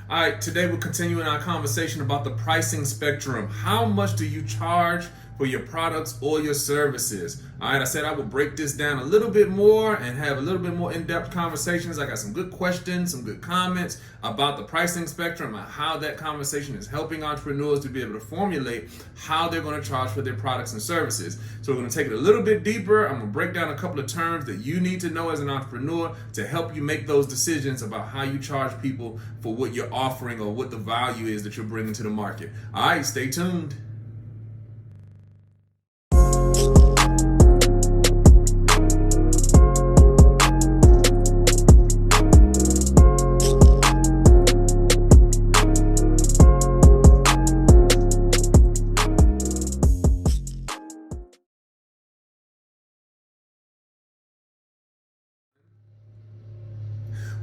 All right, today we're continuing our conversation about the pricing spectrum. How much do you charge for your products or your services? All right, I said I would break this down a little bit more and have a little bit more in-depth conversations. I got some good questions, some good comments about the pricing spectrum and how that conversation is helping entrepreneurs to be able to formulate how they're going to charge for their products and services. So we're going to take it a little bit deeper. I'm going to break down a couple of terms that you need to know as an entrepreneur to help you make those decisions about how you charge people for what you're offering or what the value is that you're bringing to the market. All right, stay tuned.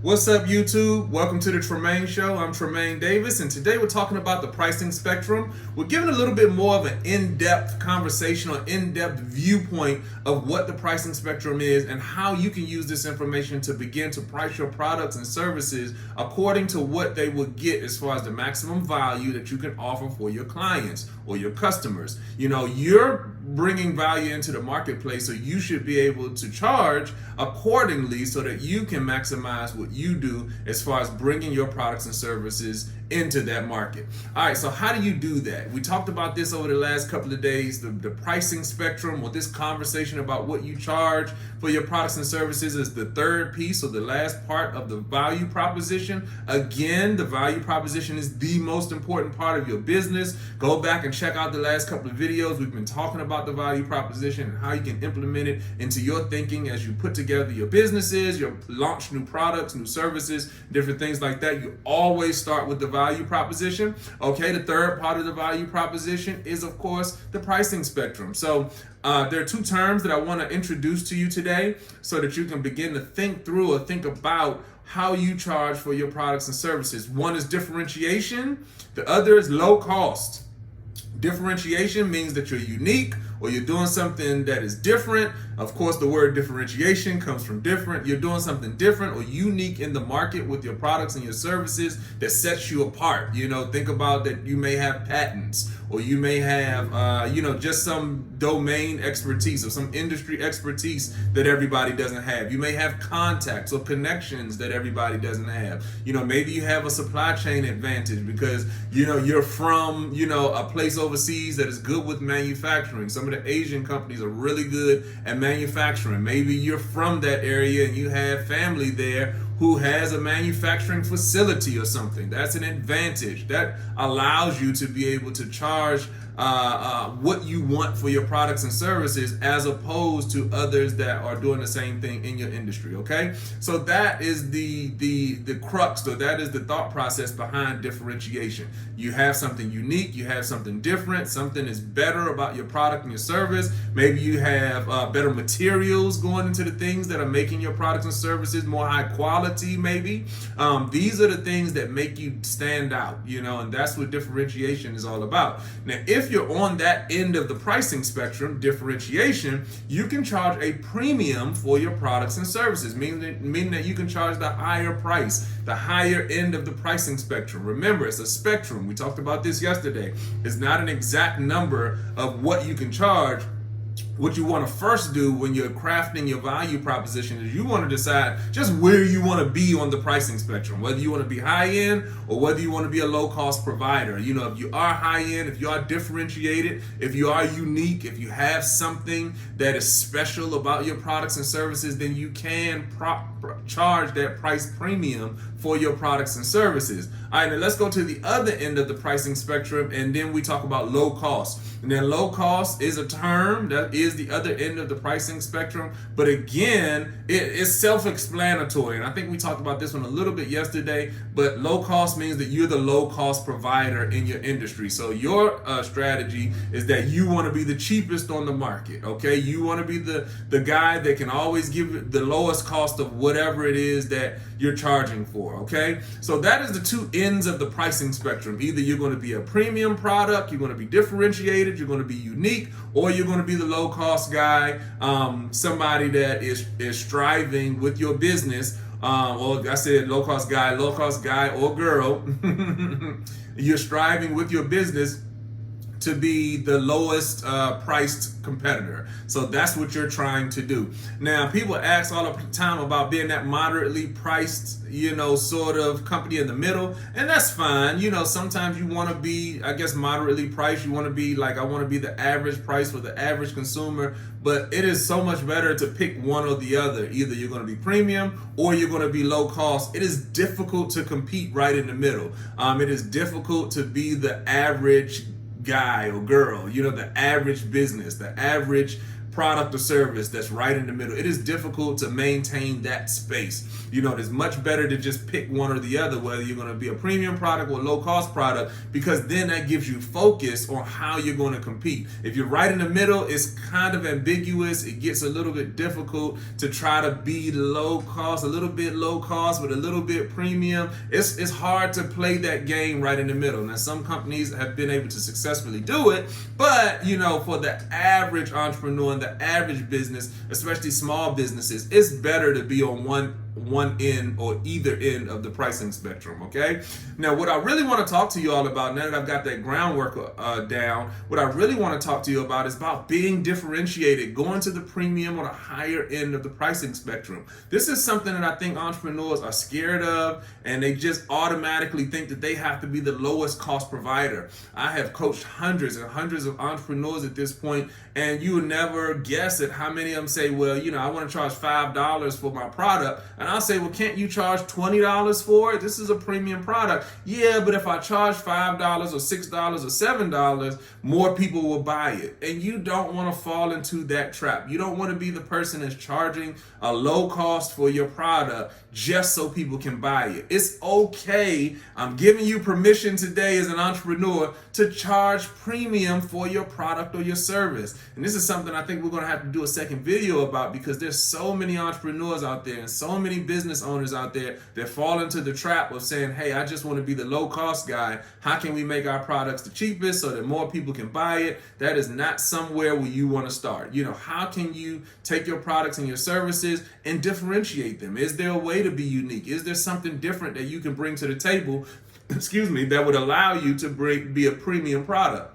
What's up, YouTube? Welcome to the Tremain Show. I'm Tremain Davis, and today we're talking about the pricing spectrum. We're giving a little bit more of an in-depth conversation or in-depth viewpoint of what the pricing spectrum is and how you can use this information to begin to price your products and services according to what they will get as far as the maximum value that you can offer for your clients or your customers. You know, you're bringing value into the marketplace, so you should be able to charge accordingly so that you can maximize what you do as far as bringing your products and services into that market. All right, so how do you do that? We talked about this over the last couple of days, the pricing spectrum, or this conversation about what you charge for your products and services is the third piece, or the last part of the value proposition. Again, the value proposition is the most important part of your business. Go back and check out the last couple of videos. We've been talking about the value proposition and how you can implement it into your thinking as you put together your businesses, you launch new products, new services, different things like that. You always start with the value proposition. Okay, the third part of the value proposition is, of course, the pricing spectrum. So there are two terms that I want to introduce to you today so that you can begin to think through or think about how you charge for your products and services. One is differentiation, the other is low cost. Differentiation means that you're unique or you're doing something that is different. Of course, the word differentiation comes from different. You're doing something different or unique in the market with your products and your services that sets you apart. You know, think about that you may have patents or you may have, just some domain expertise or some industry expertise that everybody doesn't have. You may have contacts or connections that everybody doesn't have. You know, maybe you have a supply chain advantage because, you're from, a place overseas that is good with manufacturing. Some of the Asian companies are really good at manufacturing. Maybe you're from that area and you have family there who has a manufacturing facility or something. That's an advantage. That allows you to be able to charge what you want for your products and services as opposed to others that are doing the same thing in your industry, okay? So that is the crux, or that is the thought process behind differentiation. You have something unique, you have something different, something is better about your product and your service. Maybe you have better materials going into the things that are making your products and services more high quality, maybe. These are the things that make you stand out, and that's what differentiation is all about. Now, if you're on that end of the pricing spectrum, differentiation, you can charge a premium for your products and services, meaning that you can charge the higher price, the higher end of the pricing spectrum. Remember, it's a spectrum. We talked about this yesterday. It's not an exact number of what you can charge. What you want to first do when you're crafting your value proposition is you want to decide just where you want to be on the pricing spectrum, whether you want to be high end or whether you want to be a low cost provider. If you are high end, if you are differentiated, if you are unique, if you have something that is special about your products and services, then you can charge that price premium for your products and services. All right, now let's go to the other end of the pricing spectrum, and then we talk about low cost. And then low cost is a term that is the other end of the pricing spectrum, but again, it is self-explanatory. And I think we talked about this one a little bit yesterday, but low cost means that you're the low cost provider in your industry. So your strategy is that you want to be the cheapest on the market, okay? You want to be the guy that can always give the lowest cost of whatever it is that you're charging for, okay? So that is the two ends of the pricing spectrum. Either you're going to be a premium product, you're going to be differentiated, you're going to be unique, or you're going to be the low cost guy, somebody that is striving with your business or I said low cost guy or girl, you're striving with your business to be the lowest priced competitor. So that's what you're trying to do. Now, people ask all the time about being that moderately priced, sort of company in the middle, and that's fine. Sometimes you want to be, I guess, moderately priced. You want to be like, I want to be the average price for the average consumer, but it is so much better to pick one or the other. Either you're going to be premium or you're going to be low cost. It is difficult to compete right in the middle. It is difficult to be the average guy or girl, the average business, the average product or service that's right in the middle. It is difficult to maintain that space. It's much better to just pick one or the other, whether you're going to be a premium product or low cost product, because then that gives you focus on how you're going to compete. If you're right in the middle, it's kind of ambiguous. It gets a little bit difficult to try to be low cost, a little bit low cost, but a little bit premium. It's hard to play that game right in the middle. Now, some companies have been able to successfully do it, but for the average entrepreneur and the average business, especially small businesses, it's better to be on one end or either end of the pricing spectrum. Okay, now what I really want to talk to you all about, now that I've got that groundwork down, what I really want to talk to you about is about being differentiated, going to the premium or the higher end of the pricing spectrum. This is something that I think entrepreneurs are scared of, and they just automatically think that they have to be the lowest cost provider. I have coached hundreds and hundreds of entrepreneurs at this point, and you would never guess at how many of them say, well, I want to charge $5 for my product. And I'll say, well, can't you charge $20 for it? This is a premium product. Yeah, but if I charge $5 or $6 or $7, more people will buy it. And you don't want to fall into that trap. You don't want to be the person that's charging a low cost for your product just so people can buy it. It's okay. I'm giving you permission today as an entrepreneur to charge premium for your product or your service. And this is something I think we're going to have to do a second video about, because there's so many entrepreneurs out there and so many business owners out there that fall into the trap of saying, hey, I just want to be the low cost guy. How can we make our products the cheapest so that more people can buy it? That is not somewhere where you want to start. How can you take your products and your services and differentiate them? Is there a way to be unique? Is there something different that you can bring to the table, that would allow you to be a premium product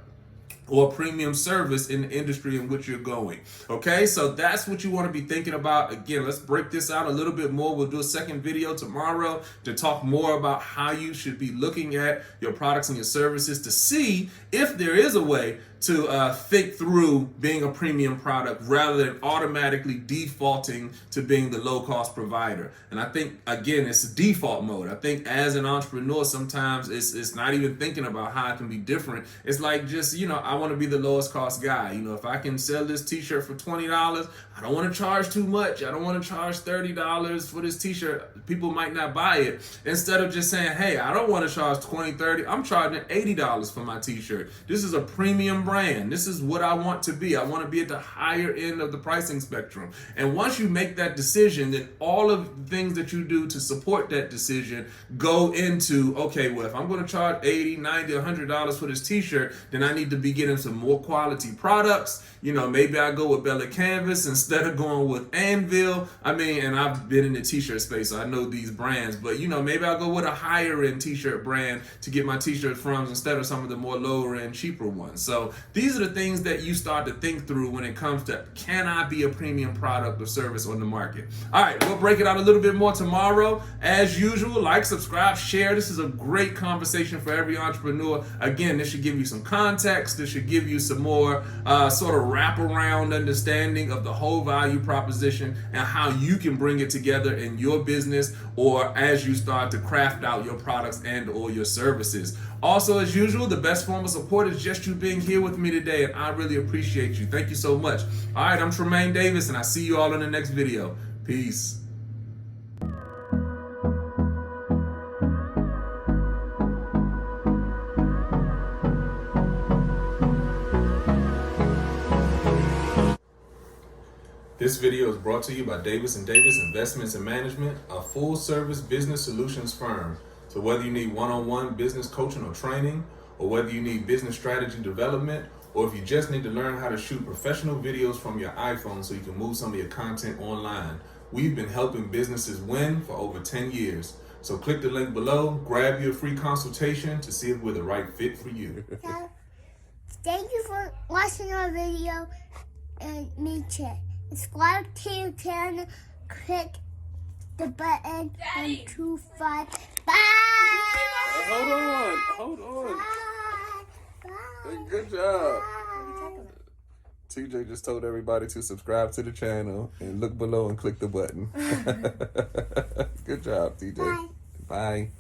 or premium service in the industry in which you're going? Okay, so that's what you want to be thinking about. Again, let's break this out a little bit more. We'll do a second video tomorrow to talk more about how you should be looking at your products and your services to see if there is a way to think through being a premium product rather than automatically defaulting to being the low-cost provider. And I think, again, it's a default mode. I think as an entrepreneur, sometimes it's not even thinking about how it can be different. It's like just, I want to be the lowest cost guy. If I can sell this t-shirt for $20, I don't want to charge too much. I don't want to charge $30 for this t-shirt. People might not buy it. Instead of just saying, hey, I don't want to charge $20, $30, I'm charging $80 for my t-shirt. This is a premium brand. This is what I want to be. I want to be at the higher end of the pricing spectrum. And once you make that decision, then all of the things that you do to support that decision go into, okay, well, if I'm going to charge $80, $90, $100 for this t-shirt, then I need to be getting some more quality products. Maybe I go with Bella Canvas instead of going with Anvil. And I've been in the t-shirt space, so I know these brands, but maybe I'll go with a higher end t-shirt brand to get my t-shirt from instead of some of the more lower end, cheaper ones. So these are the things that you start to think through when it comes to, can I be a premium product or service on the market? All right, we'll break it out a little bit more tomorrow. As usual, like, subscribe, share. This is a great conversation for every entrepreneur. Again, this should give you some context. This should give you some more sort of wraparound understanding of the whole value proposition and how you can bring it together in your business or as you start to craft out your products and or your services. Also, as usual, the best form of support is just you being here with me today, and I really appreciate you. Thank you so much. All right, I'm Tremain Davis, and I see you all in the next video. Peace. This video is brought to you by Davis & Davis Investments and Management, a full-service business solutions firm. So whether you need one-on-one business coaching or training, or whether you need business strategy development, or if you just need to learn how to shoot professional videos from your iPhone so you can move some of your content online, We've been helping businesses win for over 10 years. So click the link below, grab your free consultation to see if we're the right fit for you. So, thank you for watching our video and subscribe to your channel, click the button and 25. Bye! Hold on. Bye! Good job. Bye! TJ just told everybody to subscribe to the channel and look below and click the button. Good job, TJ. Bye. Bye.